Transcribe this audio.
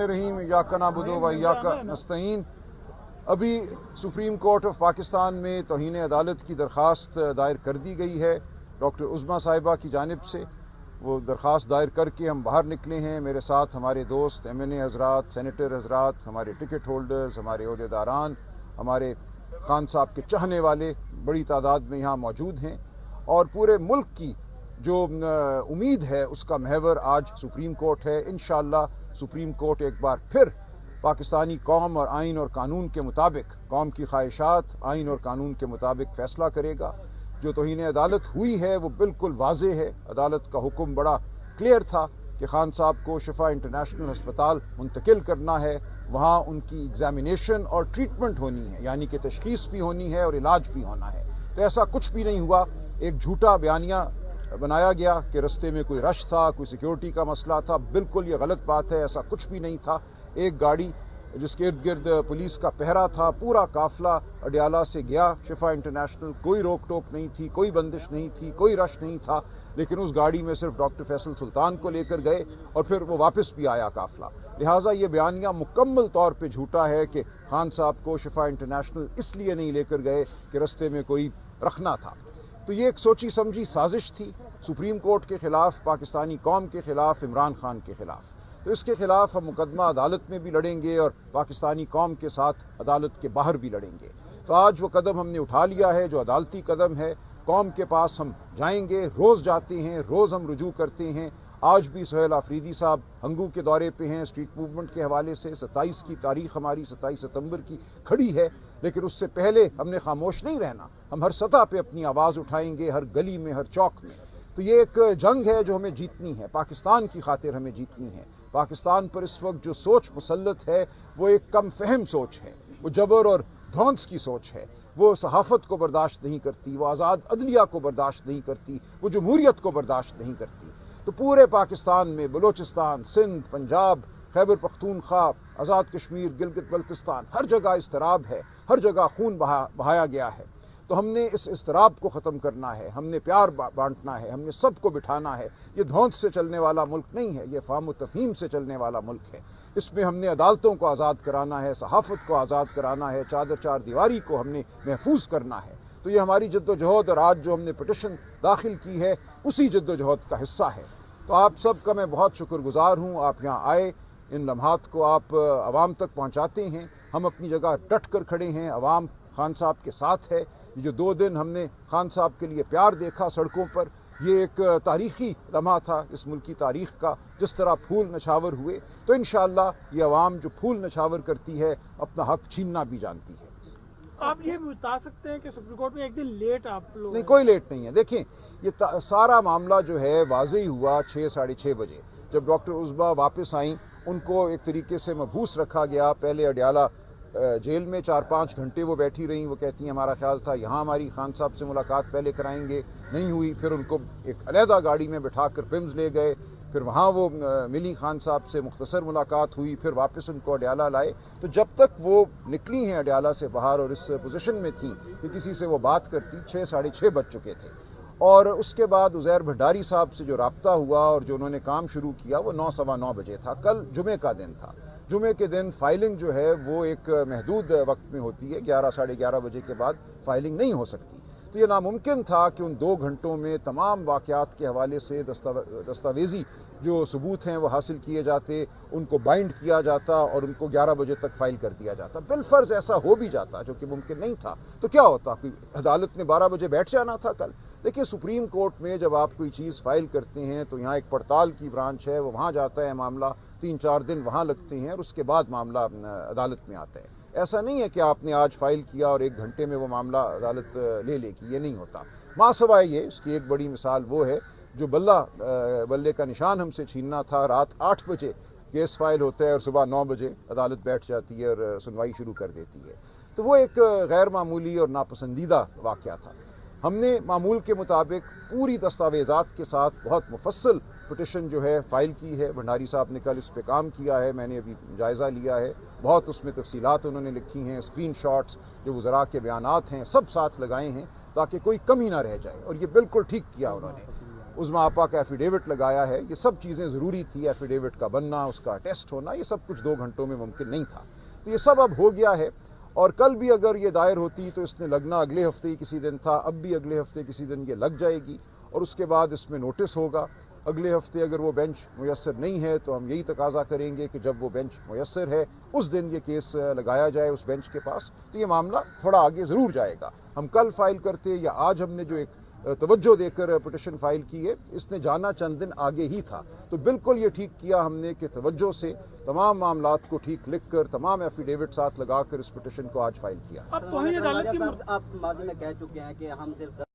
रहीम इय्याका नअबुदु व इय्याका नस्तईन। अभी supreme court of Pakistan में तौहीन अदालत की दरख्वास्त दायर कर दी गई है डॉक्टर उज़्मा साहिबा की जानिब से। वो दरख्वास्त दायर करके हम बाहर निकले हैं। मेरे साथ हमारे दोस्त MNA हजरात, सेनेटर हजरात, हमारे टिकट होल्डर्स, हमारे ओहदेदारान, हमारे खान साहब के चाहने वाले बड़ी तादाद में यहाँ मौजूद हैं और पूरे मुल्क की जो उम्मीद है उसका महवर आज सुप्रीम कोर्ट है। इंशाअल्लाह सुप्रीम कोर्ट एक बार फिर पाकिस्तानी कौम और आइन और कानून के मुताबिक, कौम की ख्वाहिशात आइन और कानून के मुताबिक फैसला करेगा। जो तौहीन अदालत हुई है वो बिल्कुल वाज़ेह है। अदालत का हुक्म बड़ा क्लियर था कि खान साहब को शिफा इंटरनेशनल अस्पताल मुंतकिल करना है, वहाँ उनकी एग्जामिनेशन और ट्रीटमेंट होनी है, यानी कि तशखीस भी होनी है और इलाज भी होना है। तो ऐसा कुछ भी नहीं हुआ। एक झूठा बयानिया बनाया गया कि रस्ते में कोई रश था, कोई सिक्योरिटी का मसला था। बिल्कुल ये गलत बात है, ऐसा कुछ भी नहीं था। एक गाड़ी जिसके इर्द गिर्द पुलिस का पहरा था, पूरा काफिला अडियाला से गया शिफा इंटरनेशनल। कोई रोक टोक नहीं थी, कोई बंदिश नहीं थी, कोई रश नहीं था, लेकिन उस गाड़ी में सिर्फ डॉक्टर फैसल सुल्तान को लेकर गए और फिर वो वापस भी आया काफिला। लिहाजा ये बयानिया मुकम्मल तौर पे झूठा है कि खान साहब को शिफा इंटरनेशनल इसलिए नहीं लेकर गए कि रस्ते में कोई रखना था। तो ये एक सोची समझी साजिश थी सुप्रीम कोर्ट के खिलाफ, पाकिस्तानी कौम के खिलाफ, इमरान खान के खिलाफ। तो इसके खिलाफ हम मुकदमा अदालत में भी लड़ेंगे और पाकिस्तानी कौम के साथ अदालत के बाहर भी लड़ेंगे। तो आज वो कदम हमने उठा लिया है जो अदालती कदम है। कौम के पास हम जाएंगे, रोज़ जाते हैं, रोज़ हम रुजू करते हैं। आज भी सुहेल आफरीदी साहब हंगू के दौरे पे हैं स्ट्रीट मूवमेंट के हवाले से। 27 की तारीख हमारी 27 सितंबर की खड़ी है, लेकिन उससे पहले हमने खामोश नहीं रहना। हम हर सतह पे अपनी आवाज़ उठाएंगे, हर गली में, हर चौक में। तो ये एक जंग है जो हमें जीतनी है, पाकिस्तान की खातिर हमें जीतनी है। पाकिस्तान पर इस वक्त जो सोच मुसल्लत है वो एक कम फहम सोच है, वो जबर और ध्वंस की सोच है। वो सहाफ़त को बर्दाश्त नहीं करती, वो आज़ाद अदलिया को बर्दाश्त नहीं करती, वो जमहूरियत को बर्दाश्त नहीं करती। तो पूरे पाकिस्तान में बलूचिस्तान, सिंध, पंजाब, खैबर पख्तूनख्वा, आज़ाद कश्मीर, गिलगित बल्तिस्तान, हर जगह इस्तराब है, हर जगह खून बहाया गया है। तो हमने इस इस्तराब को ख़त्म करना है, हमने प्यार बांटना है, हमने सबको बिठाना है। ये ध्वंस से चलने वाला मुल्क नहीं है, ये फाहम तफहीम से चलने वाला मुल्क है। इसमें हमने अदालतों को आज़ाद कराना है, सहाफ़त को आज़ाद कराना है, चादर चार दीवारी को हमने महफूज करना है। तो ये हमारी जद्दोजहद और आज जो हमने पिटिशन दाखिल की है उसी जद्दोजहद का हिस्सा है। तो आप सब का मैं बहुत शुक्रगुजार हूँ, आप यहाँ आए, इन लम्हात को आप आवाम तक पहुँचाते हैं। हम अपनी जगह डट कर खड़े हैं, आवाम खान साहब के साथ है। ये जो 2 दिन हमने खान साहब के लिए प्यार देखा सड़कों पर, ये एक तारीख़ी लम्हा था इस मुल्क की तारीख़ का। जिस तरह फूल नछावर हुए, तो इंशाअल्लाह ये आवाम जो फूल नछावर करती है अपना हक छीनना भी जानती है। आप ये बता सकते हैं कि सुप्रीम कोर्ट में एक दिन लेट आप लोग? नहीं, कोई लेट नहीं है। देखें, ये सारा मामला जो है वाज़ेह हुआ 6 साढ़े 6 बजे जब डॉक्टर उज़्मा वापस आई। उनको एक तरीके से मबूस रखा गया। पहले अडियाला जेल में 4-5 घंटे वो बैठी रहीं। वो कहती हैं हमारा ख्याल था यहाँ हमारी खान साहब से मुलाकात पहले कराएंगे, नहीं हुई। फिर उनको एक अलहदा गाड़ी में बिठाकर पिम्स ले गए, फिर वहाँ वो मिली खान साहब से, मुख्तसर मुलाकात हुई, फिर वापस उनको अडियाला लाए। तो जब तक वो निकली हैं अडियाला से बाहर और इस पोजीशन में थी कि किसी से वो बात करती, 6 साढ़े 6 बज चुके थे। और उसके बाद उज़ैर भंडारी साहब से जो राब्ता हुआ और जो उन्होंने काम शुरू किया वो 9 सवा 9 बजे था। कल जुमे का दिन था। जुमे के दिन फाइलिंग जो है वो एक महदूद वक्त में होती है, 11 साढ़े 11 बजे के बाद फाइलिंग नहीं हो सकती। तो ये नामुमकिन था कि उन 2 घंटों में तमाम वाक़यात के हवाले से दस्तावेज़ी जो सबूत हैं वो हासिल किए जाते, उनको बाइंड किया जाता और उनको 11 बजे तक फाइल कर दिया जाता। बिलफर्ज ऐसा हो भी जाता जो कि मुमकिन नहीं था, तो क्या होता कि अदालत में 12 बजे बैठ जाना था कल। देखिए, सुप्रीम कोर्ट में जब आप कोई चीज़ फाइल करते हैं तो यहाँ एक पड़ताल की ब्रांच है, वो वहाँ जाता है, मामला 3-4 दिन वहाँ लगते हैं और उसके बाद मामला अदालत में आता है। ऐसा नहीं है कि आपने आज फाइल किया और 1 घंटे में वो मामला अदालत ले लेगी, ये नहीं होता। मासवाए ये, इसकी एक बड़ी मिसाल वो है जो बल्ले का निशान हमसे छीनना था। रात 8 बजे केस फाइल होता है और सुबह 9 बजे अदालत बैठ जाती है और सुनवाई शुरू कर देती है। तो वो एक गैर मामूली और नापसंदीदा वाक़या था। हमने मामूल के मुताबिक पूरी दस्तावेज़ात के साथ बहुत मुफस्सल पिटिशन जो है फ़ाइल की है। भंडारी साहब ने कल इस पे काम किया है, मैंने अभी जायज़ा लिया है। बहुत उसमें तफसीलात उन्होंने लिखी हैं, स्क्रीन शॉट्स जो वज़रा के बयानात हैं सब साथ लगाए हैं ताकि कोई कमी ना रह जाए, और ये बिल्कुल ठीक किया उन्होंने। عظما آپا کا ایفیڈیوٹ لگایا ہے، یہ سب چیزیں ضروری تھی، ایفیڈیوٹ کا بننا، اس کا ٹیسٹ ہونا، یہ سب کچھ 2 گھنٹوں میں ممکن نہیں تھا، تو یہ سب اب ہو گیا ہے۔ اور کل بھی اگر یہ دائر ہوتی تو اس نے لگنا اگلے ہفتے ہی کسی دن تھا، اب بھی اگلے ہفتے کسی دن یہ لگ جائے گی، اور اس کے بعد اس میں نوٹس ہوگا۔ اگلے ہفتے اگر وہ بینچ میسر نہیں ہے تو ہم یہی تقاضا کریں گے کہ جب وہ بینچ میسر ہے اس دن یہ کیس لگایا جائے اس بینچ کے پاس، تو یہ معاملہ تھوڑا آگے ضرور جائے گا۔ ہم کل فائل کرتے یا آج ہم نے جو ایک توجہ دے کر پٹیشن فائل کی ہے، اس نے جانا چند دن آگے ہی تھا، تو بالکل یہ ٹھیک کیا ہم نے کہ توجہ سے تمام معاملات کو ٹھیک لکھ کر تمام ایفیڈیوٹ ساتھ لگا کر اس پٹیشن کو آج فائل کیا۔ اب توہین عدالت کی آپ ماضی میں کہہ چکے ہیں کہ ہم صرف